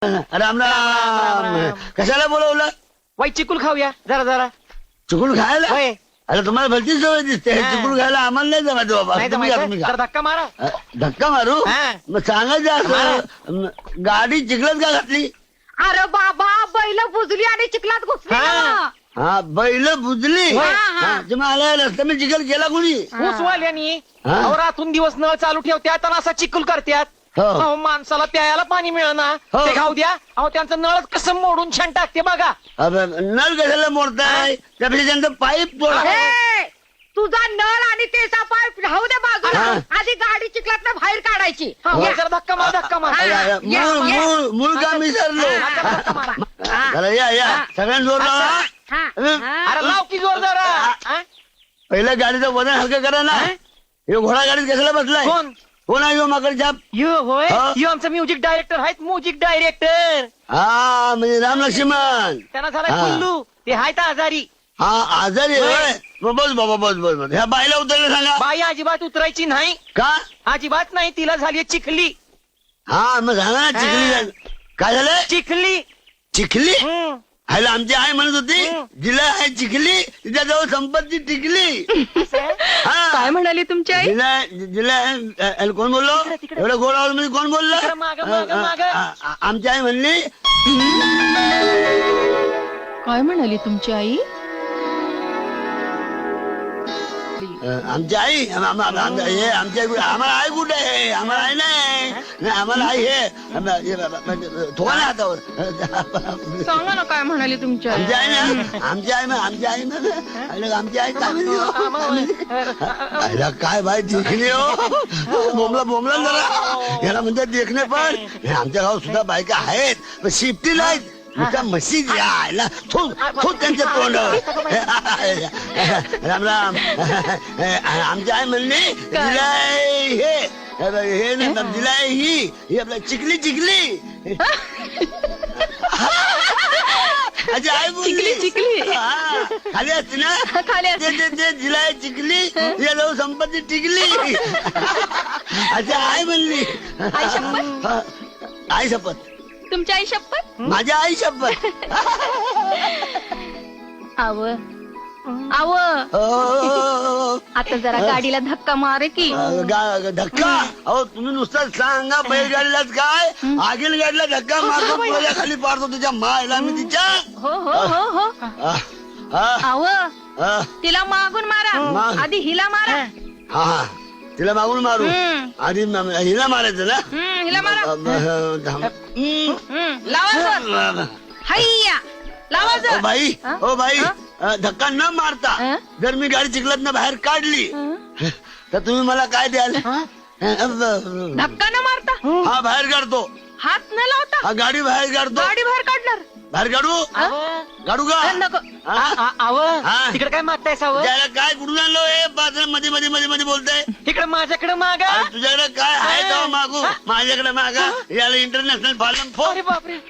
राम राम. कशाला बोलवलं? वाई चिकुल खाऊया जरा जरा. चिकून खायला? होय. अरे तुम्हाला भलती सवय दिसते. हा. चिकून खायला आम्हाला नाही जमायचं बाबा. नाही तुम्ही खा, जमायचं? तुम्ही खा. जरा धक्का मारा. धक्का मारू? हा. मग सांगायचं असं गाडी चिखलात का घातली? अरे बाबा बैल बुजली आणि चिखलात घुसली हा. ना. हा बैल बुजली. होय. हा, ते मग आला रस्त्याने चिखल केला कोणी? ऊसवाल्यानी हा. अहो, रातून दिवस नळ चालू ठेवत्यात आणि असा चिकुल करत्यात. हो. अहो, माणसाला प्यायला पाणी मिळना. हो. ते खाऊ द्या. अहो त्यांचं नळ कसं मोडून छान टाकते बघा. अबे, नळ कशाला मोडताय? त्यापेक्षा त्यांचं पाईप तोडा. हे, तुझा नळ आणि त्याचा पाईप राहू दे बाजूला. हा. आधी गाडी चिखलात बाहेर काढायची. हा, हो. जरा धक्का मार धक्का मार. अरे, अरे, या, मूळ या. मूळ मूळ का मिसळलो? हा, धक्का मारा. हा. चला या या हा. सगळ्यांना जोर लावा. हा, हा. अरे लाव की जोर जरा. हा? पहिल्या गाडीचं वजन हलकं करा ना. हा? हे घोडा गाडीत कशाला बसलाय? कोण? कोण आहे माकड छाप? यो होय हा. यो आमचा म्युझिक डायरेक्टर आहेत. म्युझिक डायरेक्टर हा म्हणजे राम लक्ष्मण. त्यांना झालाय हा. कुल्लू. ते आहेत आजारी. हा आजारी आहे होय. होय. मग बस बाबा बस बस बस. ह्या बाईला उतरलं सांगा. बाई अजिबात उतरायची नाही. का? अजिबात नाही. तिला झाली चिखली. हा मग सांगा ना चिखली हा. झाली. काय झालं? चिखली. चिखली? हम्म. ह्याला आमची आई म्हणत होती हम्म. जिला आहे चिखली तिच्याजवळ संपत्ती टिकली. हा काय म्हणाली तुमची आई? जिला जिला कोण बोललो? तिकडे. एवढं गोड आवाज मध्ये कोण बोललं? तिकडे मागं, मागं, मागं. आमची आई म्हणली काय म्हणाली तुमची आई? आमची आई आमची आई आम्हाला आई कुठे आहे? आम्हाला आई नाही. नाही, आम्हाला आई हे थोडा ना हातावर. सांगा ना काय म्हणाली तुमची आई? आमची आई ना आमची आई आमची आई आमची आई काय म्हणली हो? आईला काय बाई देखणे हो. बोमला जरा याला म्हणतात देखणे. पण हे आमच्या गावात सुद्धा बायका आहेत पण शिफ्टी नाहीत. नुसत्या मशीद यायला थू त्यांच्या तोंडावर. राम राम. आमची आई म्हणली दिलाय हे ना दिलाय ही आपल्या चिखली चिखली. आजी आई बोलली चिखली. हा, खाली असते ना. खाली असते. ते दिलाय चिखली या जाऊ संपत्ती टिकली. आजी आई म्हणली. हा, आई शपथ. तुमची आई शपथ? माझ्या आई शपथ. आव आव आता जरा गाडीला धक्का मारे की. धक्का? अहो तुम्ही नुसतं सांगा बैलगाडीलाच काय आगील गाडीला धक्का मारतो तुला खाली पाडतो तुझ्या मायला मी तिच्या. हो हो हो हो. आव हा तिला मागून मारा. माग. आधी हिला मारा. हा तिला मागून मारू. आधी हिला मारायचं ना. हिला मारा. लावा जोर. हैया लावा ओ जोर. बाई हा? ओ बाई हा? धक्का न मारता हा? जर मी गाडी चिखलात बाहेर काढली तर तुम्ही मला काय द्याल? धक्का न मारता हा बाहेर काढतो. हात न लावता हा गाडी बाहेर काढतो. गाडी बाहेर काढणार. बाहेर काढू काढू का? नको. आव हा? तिकडे काय मागताय सावं? त्याला काय कुठून आणलो हे बाजार मध्ये मध्ये मध्ये मध्ये बोलताय? तिकडे माझ्याकडे मागा. तुझ्याकडे काय आहे तेव्हा मागू. माझ्याकडे मागा. याला इंटरनॅशनल फार्म अरे बापरे.